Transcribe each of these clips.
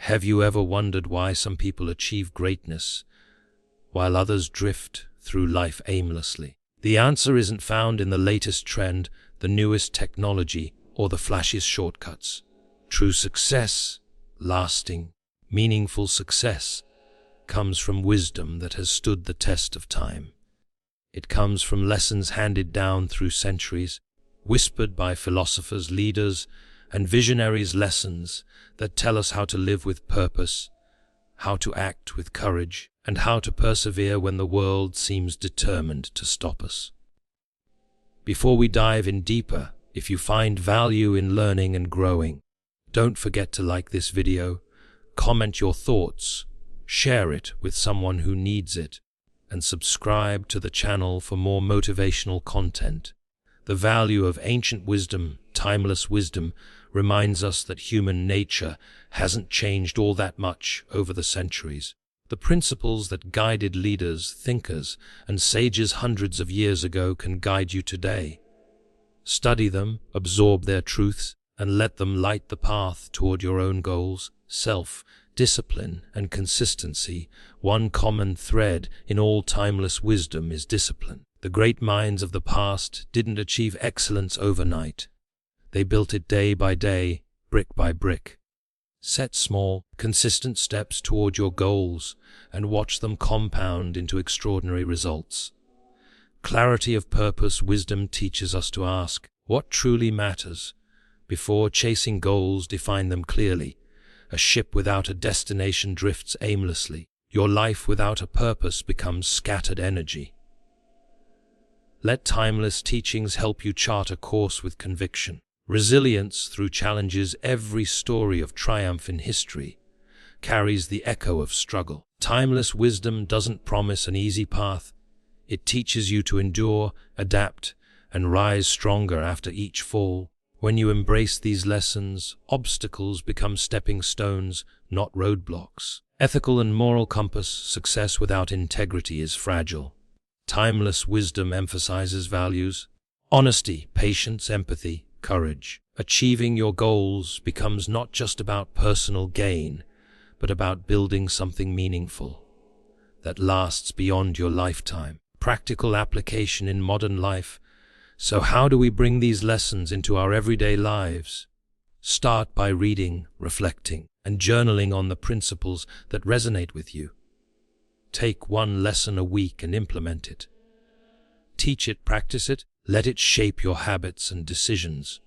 Have you ever wondered why some people achieve greatness while others drift through life aimlessly? The answer isn't found in the latest trend, the newest technology, or the flashiest shortcuts. True success, lasting, meaningful success, comes from wisdom that has stood the test of time. It comes from lessons handed down through centuries, whispered by philosophers, leaders, and visionaries, lessons that tell us how to live with purpose, how to act with courage, and how to persevere when the world seems determined to stop us. Before we dive in deeper, if you find value in learning and growing, don't forget to like this video, comment your thoughts, share it with someone who needs it, and subscribe to the channel for more motivational content. The value of ancient wisdom, timeless wisdom, reminds us that human nature hasn't changed all that much over the centuries. The principles that guided leaders, thinkers, and sages hundreds of years ago can guide you today. Study them, absorb their truths, and let them light the path toward your own goals. Discipline and consistency. One common thread in all timeless wisdom is discipline. The great minds of the past didn't achieve excellence overnight. They built it day by day, brick by brick. Set small, consistent steps toward your goals and watch them compound into extraordinary results. Clarity of purpose. Wisdom teaches us to ask what truly matters. Before chasing goals, define them clearly. A ship without a destination drifts aimlessly. Your life without a purpose becomes scattered energy. Let timeless teachings help you chart a course with conviction. Resilience through challenges. Every story of triumph in history carries the echo of struggle. Timeless wisdom doesn't promise an easy path. It teaches you to endure, adapt, and rise stronger after each fall. When you embrace these lessons, obstacles become stepping stones, not roadblocks. Ethical and moral compass. Success without integrity is fragile. Timeless wisdom emphasizes values: honesty, patience, empathy, courage. Achieving your goals becomes not just about personal gain, but about building something meaningful that lasts beyond your lifetime. Practical application in modern life. So how do we bring these lessons into our everyday lives? Start by reading, reflecting, and journaling on the principles that resonate with you. Take one lesson a week and implement it. Teach it, practice it, let it shape your habits and decisions.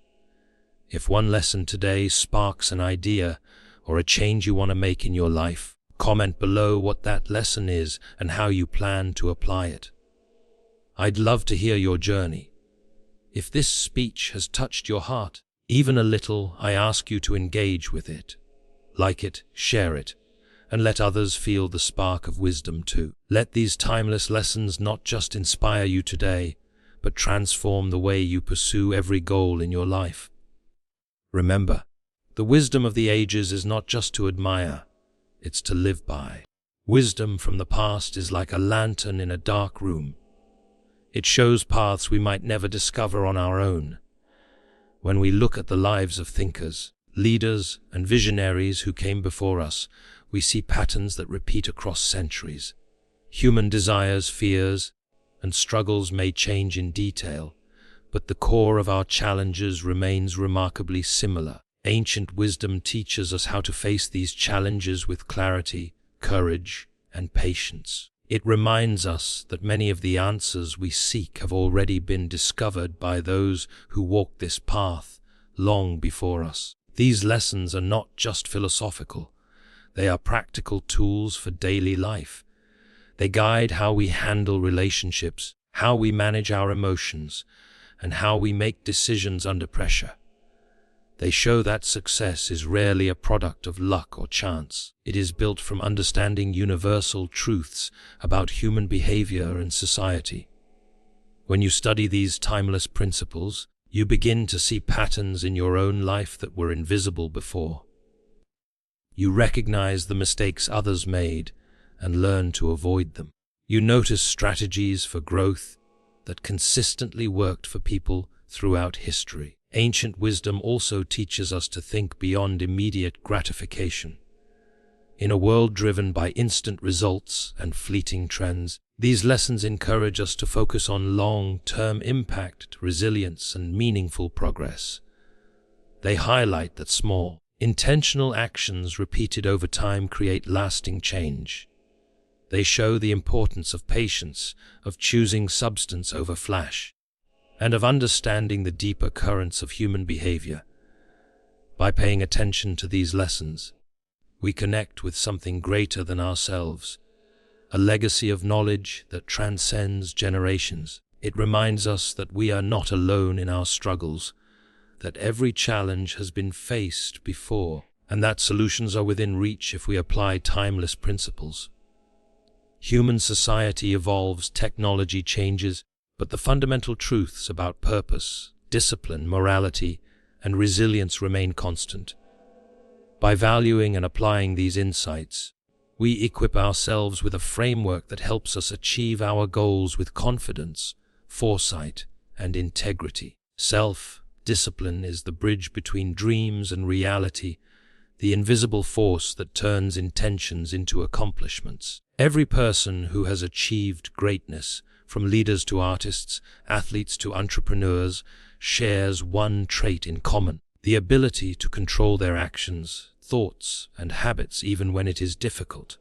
If one lesson today sparks an idea or a change you want to make in your life, comment below what that lesson is and how you plan to apply it. I'd love to hear your journey. If this speech has touched your heart, even a little, I ask you to engage with it. Like it, share it, and let others feel the spark of wisdom too. Let these timeless lessons not just inspire you today, but transform the way you pursue every goal in your life. Remember, the wisdom of the ages is not just to admire, it's to live by. Wisdom from the past is like a lantern in a dark room. It shows paths we might never discover on our own. When we look at the lives of thinkers, leaders, and visionaries who came before us, we see patterns that repeat across centuries. Human desires, fears, and struggles may change in detail, but the core of our challenges remains remarkably similar. Ancient wisdom teaches us how to face these challenges with clarity, courage, and patience. It reminds us that many of the answers we seek have already been discovered by those who walked this path long before us. These lessons are not just philosophical. They are practical tools for daily life. They guide how we handle relationships, how we manage our emotions, and how we make decisions under pressure. They show that success is rarely a product of luck or chance. It is built from understanding universal truths about human behavior and society. When you study these timeless principles, you begin to see patterns in your own life that were invisible before. You recognize the mistakes others made and learn to avoid them. You notice strategies for growth that consistently worked for people throughout history. Ancient wisdom also teaches us to think beyond immediate gratification. In a world driven by instant results and fleeting trends, these lessons encourage us to focus on long-term impact, resilience, and meaningful progress. They highlight that small, intentional actions repeated over time create lasting change. They show the importance of patience, of choosing substance over flash, and of understanding the deeper currents of human behavior. By paying attention to these lessons, we connect with something greater than ourselves, a legacy of knowledge that transcends generations. It reminds us that we are not alone in our struggles, that every challenge has been faced before, and that solutions are within reach if we apply timeless principles. Human society evolves, technology changes, but the fundamental truths about purpose, discipline, morality, and resilience remain constant. By valuing and applying these insights, we equip ourselves with a framework that helps us achieve our goals with confidence, foresight, and integrity. Self-discipline is the bridge between dreams and reality, the invisible force that turns intentions into accomplishments. Every person who has achieved greatness, from leaders to artists, athletes to entrepreneurs, shares one trait in common: the ability to control their actions, thoughts, and habits even when it is difficult.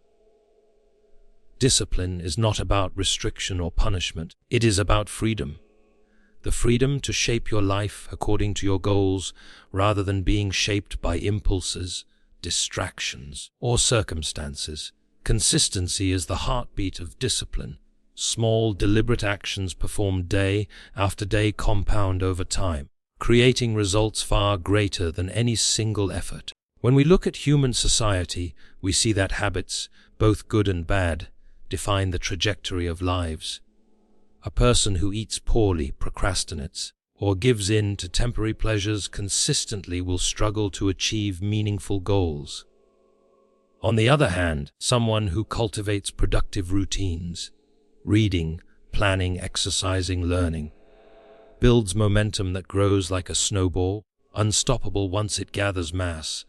Discipline is not about restriction or punishment. It is about freedom. The freedom to shape your life according to your goals rather than being shaped by impulses, distractions, or circumstances. Consistency is the heartbeat of discipline. Small, deliberate actions performed day after day compound over time, creating results far greater than any single effort. When we look at human society, we see that habits, both good and bad, define the trajectory of lives. A person who eats poorly, procrastinates, or gives in to temporary pleasures consistently will struggle to achieve meaningful goals. On the other hand, someone who cultivates productive routines, reading, planning, exercising, learning, builds momentum that grows like a snowball, unstoppable once it gathers mass.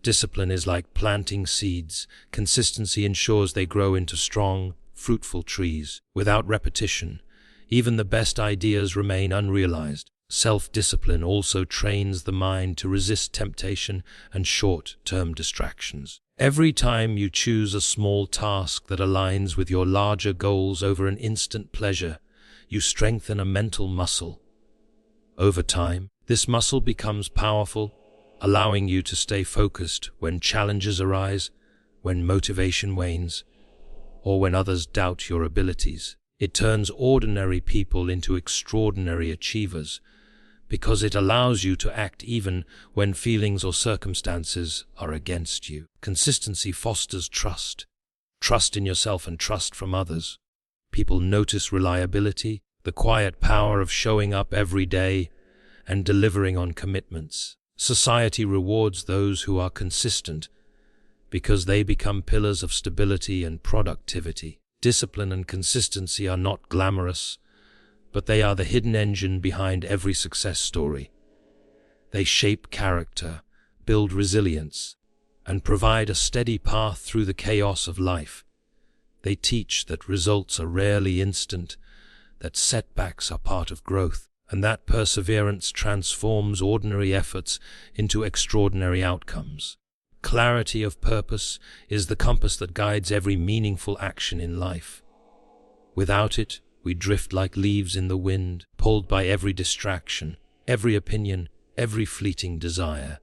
Discipline is like planting seeds. Consistency ensures they grow into strong, fruitful trees. Without repetition, even the best ideas remain unrealized. Self-discipline also trains the mind to resist temptation and short-term distractions. Every time you choose a small task that aligns with your larger goals over an instant pleasure, you strengthen a mental muscle. Over time, this muscle becomes powerful, allowing you to stay focused when challenges arise, when motivation wanes, or when others doubt your abilities. It turns ordinary people into extraordinary achievers, because it allows you to act even when feelings or circumstances are against you. Consistency fosters trust in yourself and trust from others. People notice reliability, the quiet power of showing up every day and delivering on commitments. Society rewards those who are consistent because they become pillars of stability and productivity. Discipline and consistency are not glamorous, but they are the hidden engine behind every success story. They shape character, build resilience, and provide a steady path through the chaos of life. They teach that results are rarely instant, that setbacks are part of growth, and that perseverance transforms ordinary efforts into extraordinary outcomes. Clarity of purpose is the compass that guides every meaningful action in life. Without it, we drift like leaves in the wind, pulled by every distraction, every opinion, every fleeting desire.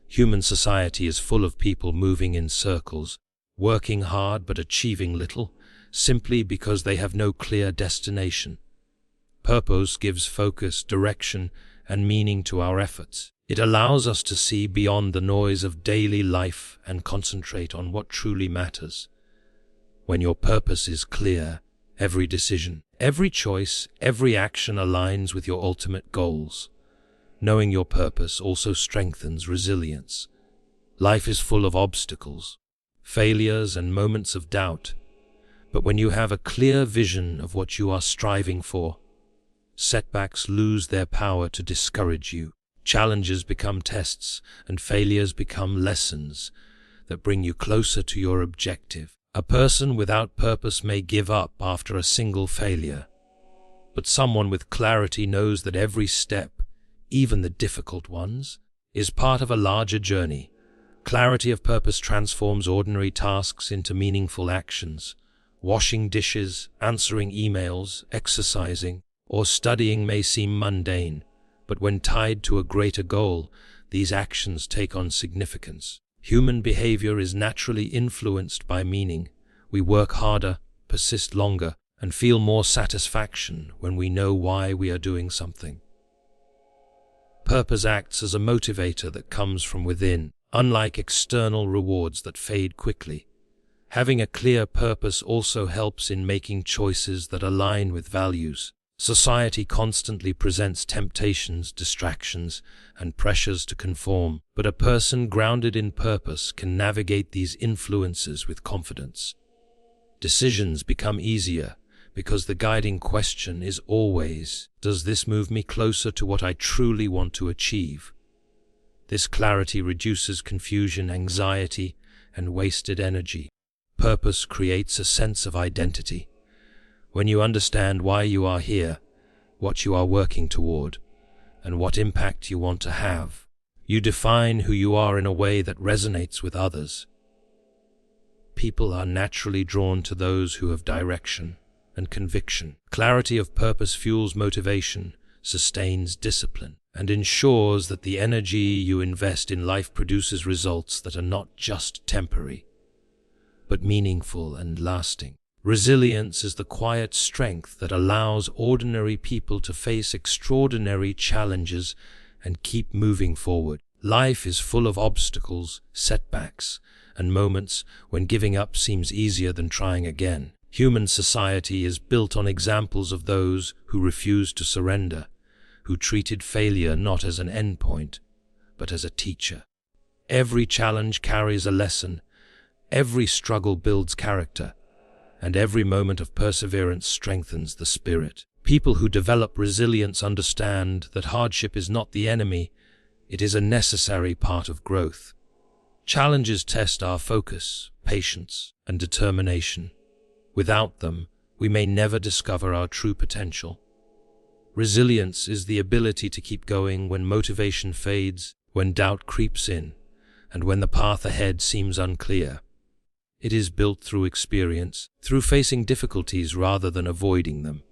Human society is full of people moving in circles, working hard but achieving little, simply because they have no clear destination. Purpose gives focus, direction, and meaning to our efforts. It allows us to see beyond the noise of daily life and concentrate on what truly matters. When your purpose is clear, every decision, every choice, every action aligns with your ultimate goals. Knowing your purpose also strengthens resilience. Life is full of obstacles, failures, and moments of doubt. But when you have a clear vision of what you are striving for, setbacks lose their power to discourage you. Challenges become tests, and failures become lessons. that bring you closer to your objective. A person without purpose may give up after a single failure, but someone with clarity knows that every step, even the difficult ones, is part of a larger journey. Clarity of purpose transforms ordinary tasks into meaningful actions. Washing dishes, answering emails, exercising, or studying may seem mundane, but when tied to a greater goal, these actions take on significance. Human behavior is naturally influenced by meaning. We work harder, persist longer, and feel more satisfaction when we know why we are doing something. Purpose acts as a motivator that comes from within, unlike external rewards that fade quickly. Having a clear purpose also helps in making choices that align with values. Society constantly presents temptations, distractions, and pressures to conform, but a person grounded in purpose can navigate these influences with confidence. Decisions become easier because the guiding question is always, does this move me closer to what I truly want to achieve? This clarity reduces confusion, anxiety, and wasted energy. Purpose creates a sense of identity. When you understand why you are here, what you are working toward, and what impact you want to have, you define who you are in a way that resonates with others. People are naturally drawn to those who have direction and conviction. Clarity of purpose fuels motivation, sustains discipline, and ensures that the energy you invest in life produces results that are not just temporary, but meaningful and lasting. Resilience is the quiet strength that allows ordinary people to face extraordinary challenges and keep moving forward. Life is full of obstacles, setbacks, and moments when giving up seems easier than trying again. Human society is built on examples of those who refused to surrender, who treated failure not as an endpoint, but as a teacher. Every challenge carries a lesson, every struggle builds character, and every moment of perseverance strengthens the spirit. People who develop resilience understand that hardship is not the enemy, it is a necessary part of growth. Challenges test our focus, patience, and determination. Without them, we may never discover our true potential. Resilience is the ability to keep going when motivation fades, when doubt creeps in, and when the path ahead seems unclear. It is built through experience, through facing difficulties rather than avoiding them.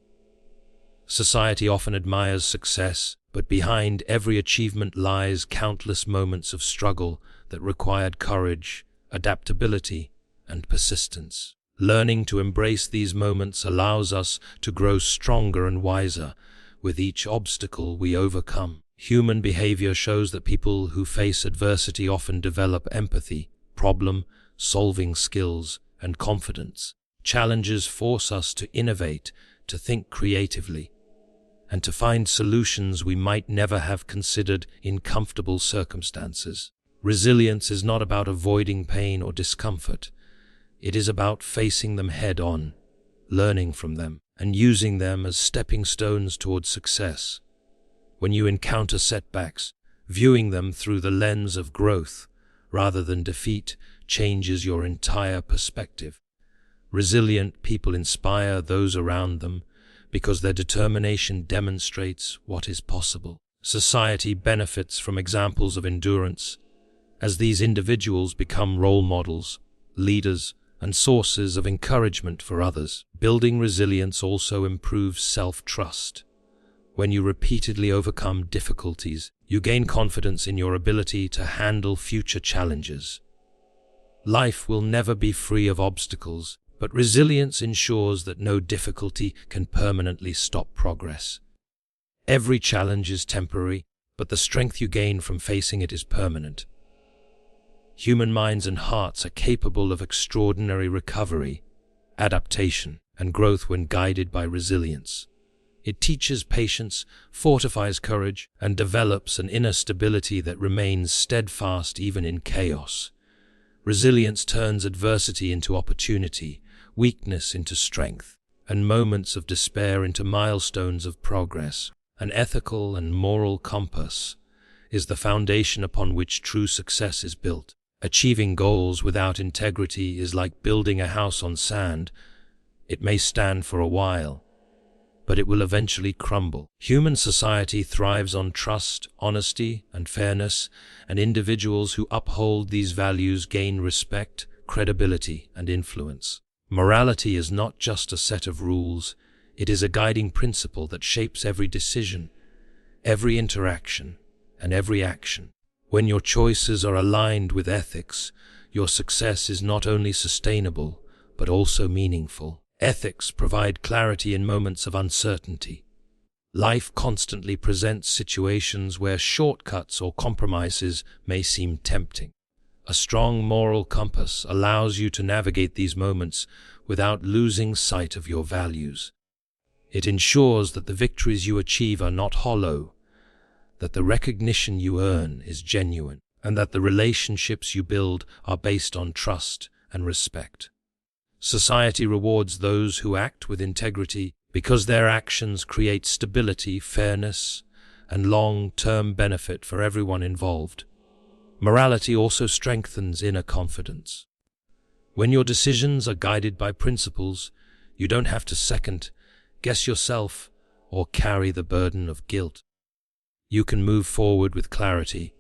Society often admires success, but behind every achievement lies countless moments of struggle that required courage, adaptability, and persistence. Learning to embrace these moments allows us to grow stronger and wiser with each obstacle we overcome. Human behavior shows that people who face adversity often develop empathy, problem-solving skills, and confidence. Challenges force us to innovate, to think creatively, and to find solutions we might never have considered in comfortable circumstances. Resilience is not about avoiding pain or discomfort. It is about facing them head-on, learning from them, and using them as stepping stones towards success. When you encounter setbacks, viewing them through the lens of growth rather than defeat changes your entire perspective. Resilient people inspire those around them because their determination demonstrates what is possible. Society benefits from examples of endurance, as these individuals become role models, leaders, and sources of encouragement for others. Building resilience also improves self-trust. When you repeatedly overcome difficulties, you gain confidence in your ability to handle future challenges. Life will never be free of obstacles, but resilience ensures that no difficulty can permanently stop progress. Every challenge is temporary, but the strength you gain from facing it is permanent. Human minds and hearts are capable of extraordinary recovery, adaptation, and growth when guided by resilience. It teaches patience, fortifies courage, and develops an inner stability that remains steadfast even in chaos. Resilience turns adversity into opportunity, weakness into strength, and moments of despair into milestones of progress. An ethical and moral compass is the foundation upon which true success is built. Achieving goals without integrity is like building a house on sand. It may stand for a while, but it will eventually crumble. Human society thrives on trust, honesty, and fairness, and individuals who uphold these values gain respect, credibility, and influence. Morality is not just a set of rules, it is a guiding principle that shapes every decision, every interaction, and every action. When your choices are aligned with ethics, your success is not only sustainable, but also meaningful. Ethics provide clarity in moments of uncertainty. Life constantly presents situations where shortcuts or compromises may seem tempting. A strong moral compass allows you to navigate these moments without losing sight of your values. It ensures that the victories you achieve are not hollow, that the recognition you earn is genuine, and that the relationships you build are based on trust and respect. Society rewards those who act with integrity because their actions create stability, fairness, and long-term benefit for everyone involved. Morality also strengthens inner confidence. When your decisions are guided by principles, you don't have to second-guess yourself or carry the burden of guilt. You can move forward with clarity,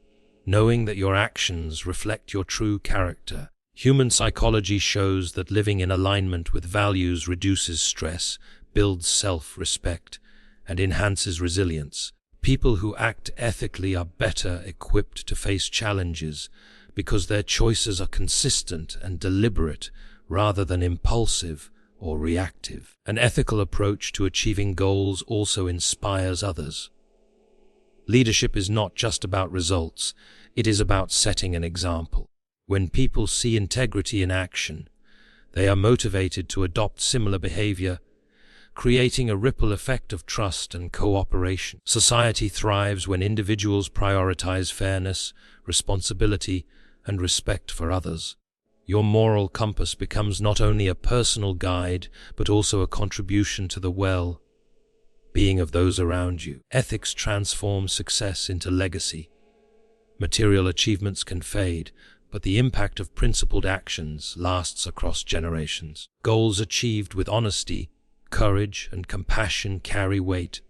knowing that your actions reflect your true character. Human psychology shows that living in alignment with values reduces stress, builds self-respect, and enhances resilience. People who act ethically are better equipped to face challenges because their choices are consistent and deliberate rather than impulsive or reactive. An ethical approach to achieving goals also inspires others. Leadership is not just about results, it is about setting an example. When people see integrity in action, they are motivated to adopt similar behavior, creating a ripple effect of trust and cooperation. Society thrives when individuals prioritize fairness, responsibility, and respect for others. Your moral compass becomes not only a personal guide, but also a contribution to the well-being of those around you. Ethics transform success into legacy. Material achievements can fade, but the impact of principled actions lasts across generations. Goals achieved with honesty, courage, and compassion carry weight,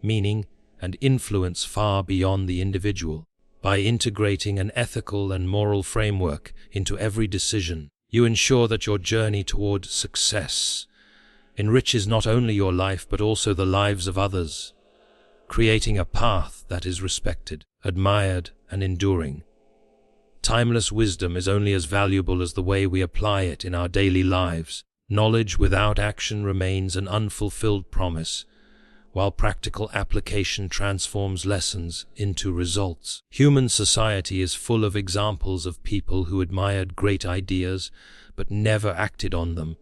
meaning, and influence far beyond the individual. By integrating an ethical and moral framework into every decision, you ensure that your journey toward success enriches not only your life but also the lives of others, creating a path that is respected, admired, and enduring. Timeless wisdom is only as valuable as the way we apply it in our daily lives. Knowledge without action remains an unfulfilled promise, while practical application transforms lessons into results. Human society is full of examples of people who admired great ideas but never acted on them,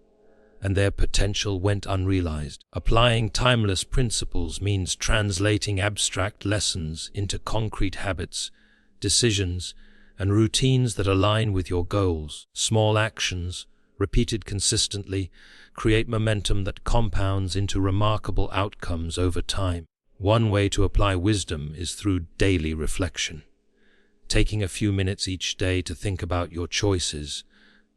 and their potential went unrealized. Applying timeless principles means translating abstract lessons into concrete habits, decisions, and routines that align with your goals. Small actions, repeated consistently, create momentum that compounds into remarkable outcomes over time. One way to apply wisdom is through daily reflection. Taking a few minutes each day to think about your choices,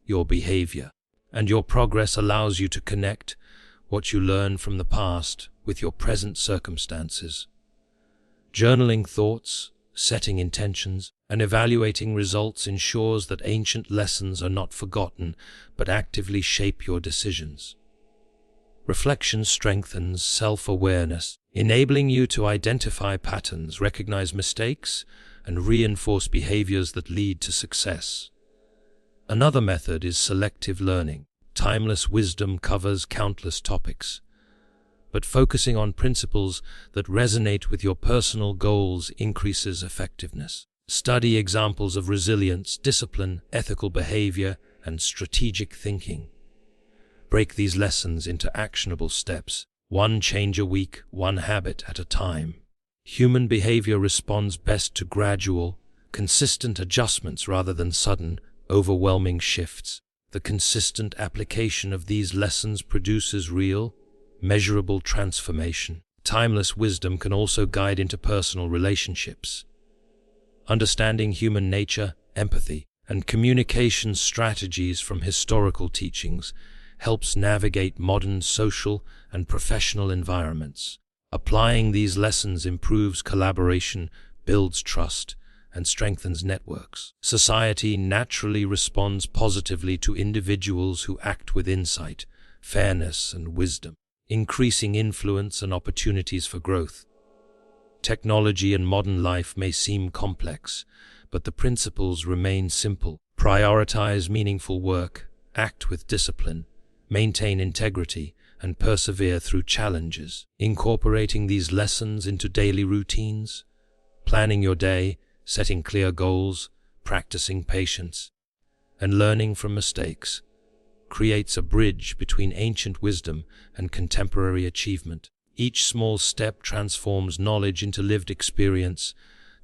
your behavior, and your progress allows you to connect what you learned from the past with your present circumstances. Journaling thoughts, setting intentions, and evaluating results ensures that ancient lessons are not forgotten but actively shape your decisions. Reflection strengthens self-awareness, enabling you to identify patterns, recognize mistakes, and reinforce behaviors that lead to success. Another method is selective learning. Timeless wisdom covers countless topics, but focusing on principles that resonate with your personal goals increases effectiveness. Study examples of resilience, discipline, ethical behavior, and strategic thinking. Break these lessons into actionable steps, one change a week, one habit at a time. Human behavior responds best to gradual, consistent adjustments rather than sudden, overwhelming shifts. The consistent application of these lessons produces real, measurable transformation. Timeless wisdom can also guide interpersonal relationships. Understanding human nature, empathy, and communication strategies from historical teachings helps navigate modern social and professional environments. Applying these lessons improves collaboration, builds trust, and strengthens networks. Society naturally responds positively to individuals who act with insight, fairness, and wisdom, increasing influence and opportunities for growth. Technology and modern life may seem complex, but the principles remain simple. Prioritize meaningful work, act with discipline, maintain integrity, and persevere through challenges. Incorporating these lessons into daily routines, planning your day, setting clear goals, practicing patience, and learning from mistakes creates a bridge between ancient wisdom and contemporary achievement. Each small step transforms knowledge into lived experience,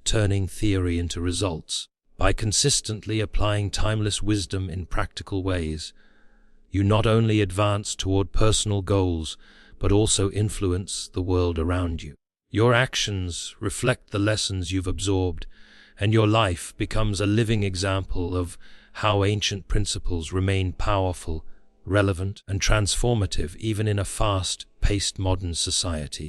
turning theory into results. By consistently applying timeless wisdom in practical ways, you not only advance toward personal goals, but also influence the world around you. Your actions reflect the lessons you've absorbed, and your life becomes a living example of how ancient principles remain powerful, relevant, and transformative even in a fast-paced modern society.